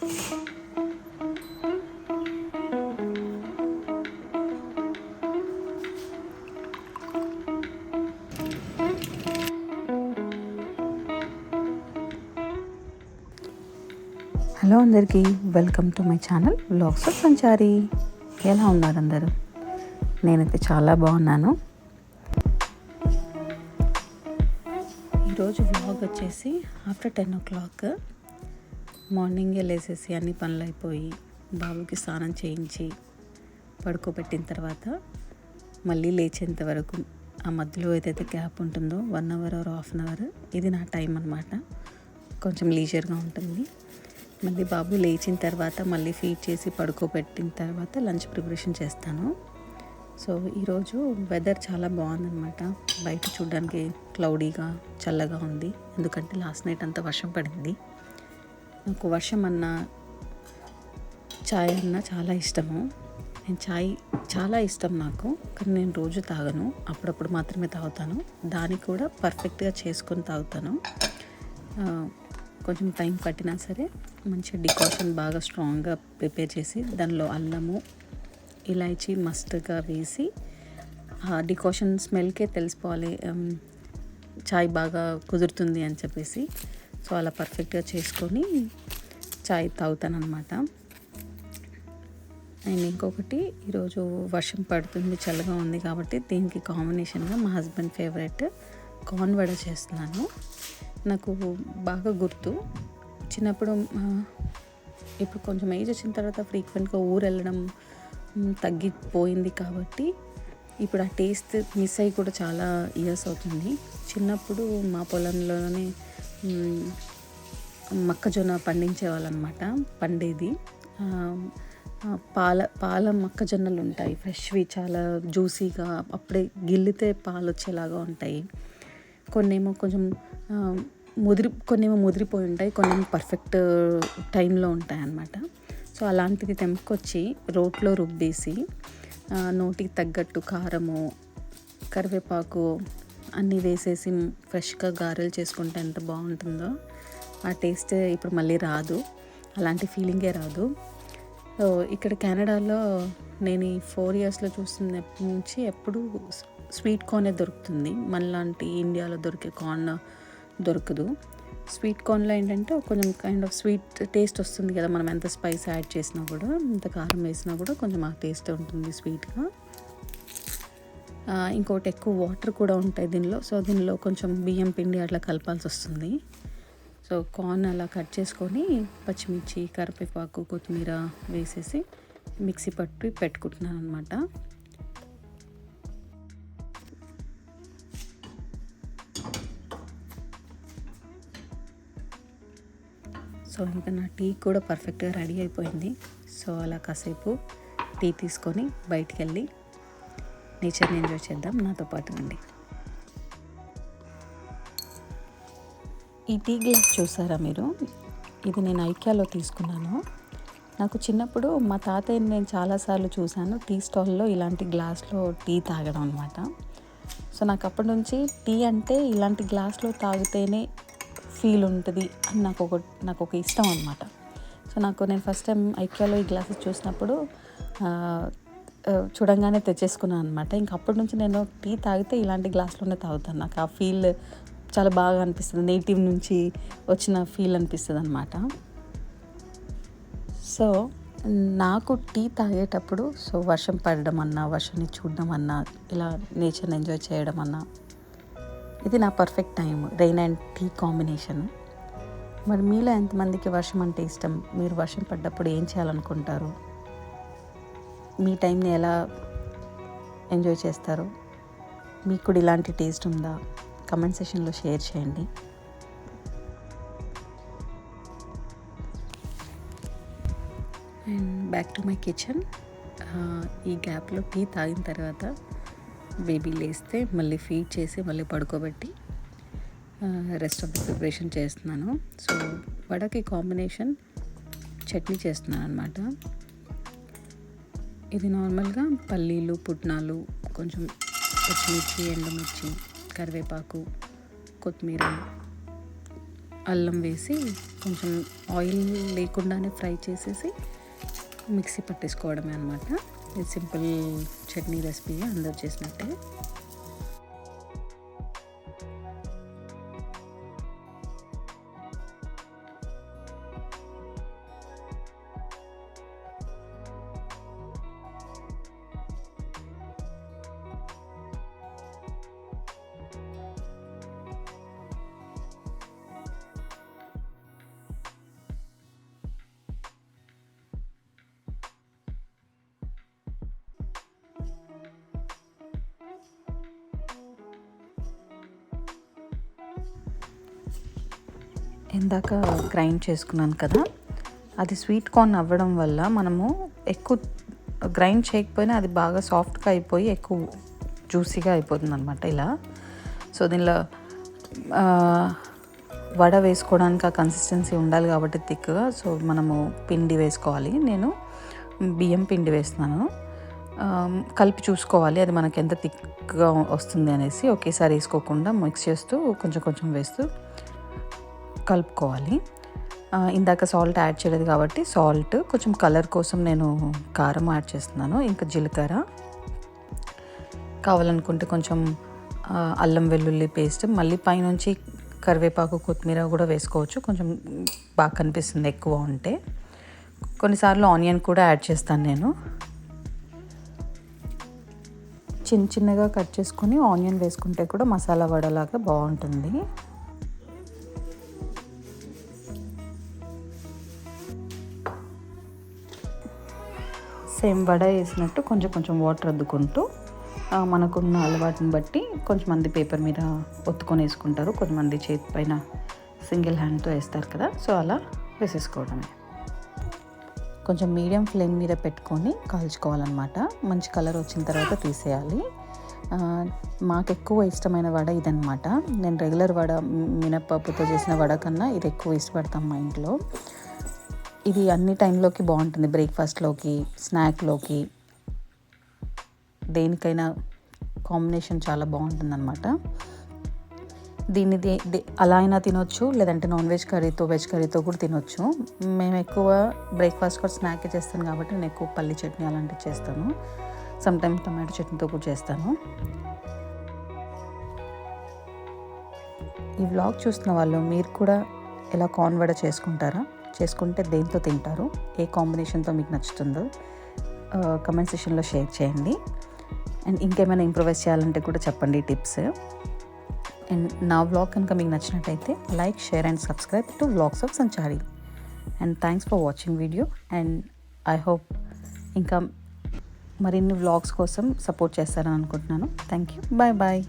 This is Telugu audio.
హలో అందరికీ, welcome to my channel vlogs of Sanchari. ఎలా ఉన్నారు అందరూ? నేనైతే చాలా బాగున్నాను. ఈరోజు వ్లాగ్ వచ్చేసి ఆఫ్టర్ 10 o'clock మార్నింగే లేసేసి అన్ని పనులు అయిపోయి బాబుకి స్నానం చేయించి పడుకోబెట్టిన తర్వాత మళ్ళీ లేచేంత వరకు ఆ మధ్యలో ఏదైతే గ్యాప్ ఉంటుందో 1 hour or ½ hour, ఇది నా టైం అన్నమాట. కొంచెం లీజర్గా ఉంటుంది. మళ్ళీ బాబు లేచిన తర్వాత మళ్ళీ ఫీడ్ చేసి పడుకోబెట్టిన తర్వాత లంచ్ ప్రిపరేషన్ చేస్తాను. సో ఈరోజు వెదర్ చాలా బాగుందన్నమాట. బయట చూడడానికి క్లౌడీగా చల్లగా ఉంది, ఎందుకంటే లాస్ట్ నైట్ అంతా వర్షం పడింది. నాకు వర్షం అన్నా చాయ్ అన్నా చాలా ఇష్టము. నేను చాయ్ చాలా ఇష్టం నాకు, కానీ నేను రోజు తాగను, అప్పుడప్పుడు మాత్రమే తాగుతాను. దాన్ని కూడా పర్ఫెక్ట్గా చేసుకొని తాగుతాను. కొంచెం టైం పట్టినా సరే మంచిగా డికాషన్ బాగా స్ట్రాంగ్గా ప్రిపేర్ చేసి దానిలో అల్లము, ఇలాచీ మస్ట్గా వేసి ఆ డికాషన్ స్మెల్కే తెలిసిపోవాలి చాయ్ బాగా కుదురుతుంది అని చెప్పేసి. సో అలా పర్ఫెక్ట్గా చేసుకొని చాయ్ తాగుతాను అనమాట. అండ్ ఇంకొకటి, ఈరోజు వర్షం పడుతుంది, చల్లగా ఉంది కాబట్టి దీనికి కాంబినేషన్గా మా హస్బెండ్ ఫేవరెట్ కార్న్ వడ చేస్తున్నాను. నాకు బాగా గుర్తు, చిన్నప్పుడు ఇప్పుడు కొంచెం ఏజ్ వచ్చిన తర్వాత ఫ్రీక్వెంట్గా ఊరు వెళ్ళడం తగ్గిపోయింది కాబట్టి ఇప్పుడు ఆ టేస్ట్ మిస్ అయ్యి కూడా చాలా ఇయర్స్ అవుతుంది. చిన్నప్పుడు మా పొలంలోనే మొక్కజొన్న పండించేవాళ్ళు అనమాట. పండేది పాల మొక్కజొన్నలు ఉంటాయి, ఫ్రెష్వి, చాలా జ్యూసీగా, అప్పుడే గిల్లితే పాలు వచ్చేలాగా ఉంటాయి. కొన్నేమో కొంచెం కొన్నేమో ముదిరిపోయి ఉంటాయి, కొన్నేమో పర్ఫెక్ట్ టైంలో ఉంటాయి అన్నమాట. సో అలాంటిది తెంపుకొచ్చి రోట్లో రుబ్బేసి నోటికి తగ్గట్టు కారము, కరివేపాకు అన్నీ వేసేసి ఫ్రెష్గా గారెలు చేసుకుంటే ఎంత బాగుంటుందో. ఆ టేస్ట్ ఇప్పుడు మళ్ళీ రాదు, అలాంటి ఫీలింగే రాదు. సో ఇక్కడ కెనడాలో నేను ఈ 4 yearsలో చూస్తున్నప్పటి నుంచి ఎప్పుడు స్వీట్ కార్నే దొరుకుతుంది. మనలాంటి ఇండియాలో దొరికే కార్న్ దొరకదు. స్వీట్ కార్న్లో ఏంటంటే కొంచెం కైండ్ ఆఫ్ స్వీట్ టేస్ట్ వస్తుంది కదా, మనం ఎంత స్పైస్ యాడ్ చేసినా కూడా, ఎంత కారం వేసినా కూడా కొంచెం ఆ టేస్ట్ ఉంటుంది స్వీట్గా. ఇంకోటి, ఎక్కువ వాటర్ కూడా ఉంటాయి దీనిలో. సో దీనిలో కొంచెం బియ్యం పిండి అట్లా కలపాల్సి వస్తుంది. సో కార్న్ అలా కట్ చేసుకొని పచ్చిమిర్చి, కరివేపాకు, కొత్తిమీర వేసేసి మిక్సీ పట్టి పెట్టుకుంటున్నాను అనమాట. సో ఇంకా నా టీ కూడా పర్ఫెక్ట్గా రెడీ అయిపోయింది. సో అలా కాసేపు టీ తీసుకొని బయటికి వెళ్ళి నేచర్ని ఎంజాయ్ చేద్దాం, నాతో పాటు ఉండి. ఈ టీ గ్లాస్ చూసారా మీరు? ఇది నేను ఐక్యాలో తీసుకున్నాను. నాకు చిన్నప్పుడు మా తాతయ్యని నేను చాలాసార్లు చూశాను టీ స్టాల్లో ఇలాంటి గ్లాస్లో టీ తాగడం అనమాట. సో నాకు అప్పటి నుంచి టీ అంటే ఇలాంటి గ్లాస్లో తాగితేనే ఫీల్ ఉంటుంది అని నాకు ఒక ఇష్టం అనమాట. సో నేను ఫస్ట్ టైం ఐక్యాలో ఈ గ్లాసెస్ చూసినప్పుడు చూడంగానే తెచ్చేసుకున్నాను అనమాట. ఇంక అప్పటి నుంచి నేను టీ తాగితే ఇలాంటి గ్లాస్లోనే తాగుతాను. నాకు ఆ ఫీల్ చాలా బాగా అనిపిస్తుంది, నేటివ్ నుంచి వచ్చిన ఫీల్ అనిపిస్తుంది అనమాట. సో నాకు టీ తాగేటప్పుడు వర్షం పడడం అన్నా, వర్షాన్ని చూడడం అన్నా, ఇలా నేచర్ని ఎంజాయ్ చేయడం అన్నా, ఇది నా perfect time, rain and tea combination. మరి మీలో ఎంతమందికి వర్షం అంటే ఇష్టం? మీరు వర్షం పడ్డప్పుడు ఏం చేయాలనుకుంటారు? మీ టైంని ఎలా ఎంజాయ్ చేస్తారు? మీకు కూడా ఇలాంటి టేస్ట్ ఉందా? కమెంట్ సెక్షన్లో షేర్ చేయండి. And back to my kitchen. ఈ గ్యాప్లో టీ తాగిన తర్వాత బేబీ లేస్తే మళ్ళీ ఫీడ్ చేసి మళ్ళీ పడుకోబెట్టి రెస్ట్ ఆఫ్ ది ప్రిపరేషన్ చేస్తున్నాను. సో వడకి కాంబినేషన్ చట్నీ చేస్తున్నాను అనమాట. ఇది నార్మల్గా పల్లీలు, పుట్నాలు, కొంచెం పచ్చిమిర్చి, ఎండుమిర్చి, కరివేపాకు, కొత్తిమీర, అల్లం వేసి కొంచెం ఆయిల్ లేకుండానే ఫ్రై చేసేసి మిక్సీ పట్టేసుకోవడమే అనమాట. ఇది సింపుల్ చట్నీ రెసిపీ అందరు చేసినట్టే. ఇందాక గ్రైండ్ చేసుకున్నాను కదా, అది స్వీట్ కార్న్ అవ్వడం వల్ల మనము ఎక్కువ గ్రైండ్ చేయకపోయినా అది బాగా సాఫ్ట్గా అయిపోయి ఎక్కువ జ్యూసీగా అయిపోతుంది అనమాట ఇలా. సో దీనిలో వడ వేసుకోవడానికి ఆ కన్సిస్టెన్సీ ఉండాలి కాబట్టి థిక్గా, సో మనము పిండి వేసుకోవాలి. నేను బియ్యం పిండి వేస్తున్నాను. కలిపి చూసుకోవాలి అది మనకి ఎంత థిక్గా వస్తుంది అనేసి. ఒకేసారి వేసుకోకుండా మిక్స్ చేస్తూ కొంచెం కొంచెం వేస్తూ కలుపుకోవాలి. ఇందాక సాల్ట్ యాడ్ చేయలేదు కాబట్టి సాల్ట్, కొంచెం కలర్ కోసం నేను కారం యాడ్ చేస్తున్నాను, ఇంకా జీలకర్ర, కావాలనుకుంటే కొంచెం అల్లం వెల్లుల్లి పేస్ట్, మళ్ళీ పైనుంచి కరివేపాకు కొత్తిమీర కూడా వేసుకోవచ్చు, కొంచెం బాగా కనిపిస్తుంది ఎక్కువ ఉంటే. కొన్నిసార్లు ఆనియన్ కూడా యాడ్ చేస్తాను నేను. చిన్న చిన్నగా కట్ చేసుకొని ఆనియన్ వేసుకుంటే కూడా మసాలా వడలాగా బాగుంటుంది. సేమ్ వడ వేసినట్టు కొంచెం కొంచెం వాటర్ అద్దుకుంటూ మనకున్న అలవాటుని బట్టి కొంతమంది పేపర్ మీద ఒత్తుకొని వేసుకుంటారు, కొంతమంది చేతి పైన సింగిల్ హ్యాండ్తో వేస్తారు కదా, సో అలా వేసేసుకోవడమే. కొంచెం మీడియం ఫ్లేమ్ మీద పెట్టుకొని కాల్చుకోవాలన్నమాట. మంచి కలర్ వచ్చిన తర్వాత తీసేయాలి. మాకు ఎక్కువ ఇష్టమైన వడ ఇదన్నమాట. నేను రెగ్యులర్ వడ మినప్పప్పుతో చేసిన వడ కన్నా ఇది ఎక్కువ ఇష్టపడతాం మా ఇంట్లో. ఇది అన్ని టైంలోకి బాగుంటుంది, బ్రేక్ఫాస్ట్లోకి, స్నాక్లోకి, దేనికైనా కాంబినేషన్ చాలా బాగుంటుంది అనమాట. దీన్ని అలా అయినా తినొచ్చు, లేదంటే నాన్ వెజ్ కర్రీతో, వెజ్ కర్రీతో కూడా తినొచ్చు. మేము ఎక్కువ బ్రేక్ఫాస్ట్ కూడా స్నాకే చేస్తాను కాబట్టి నేను ఎక్కువ పల్లి చట్నీ అలాంటివి చేస్తాను. సమ్టైమ్స్ టమాటో చట్నీతో కూడా చేస్తాను. ఈ వ్లాగ్ చూస్తున్న వాళ్ళు మీరు కూడా ఎలా కార్న్ వడ చేసుకుంటారా? చేసుకుంటే దేంతో తింటారు? ఏ కాంబినేషన్తో మీకు నచ్చుతుందో కమెంట్ సెక్షన్లో షేర్ చేయండి. అండ్ ఇంకేమైనా ఇంప్రూవైజ్ చేయాలంటే కూడా చెప్పండి టిప్స్. అండ్ నా వ్లాగ్ కనుక మీకు నచ్చినట్టయితే like, share and subscribe to vlogs of Sanchari. And thanks for watching video. And I hope ఇంకా మరిన్ని వ్లాగ్స్ కోసం సపోర్ట్ చేస్తారని అనుకుంటున్నాను. Thank you. Bye bye.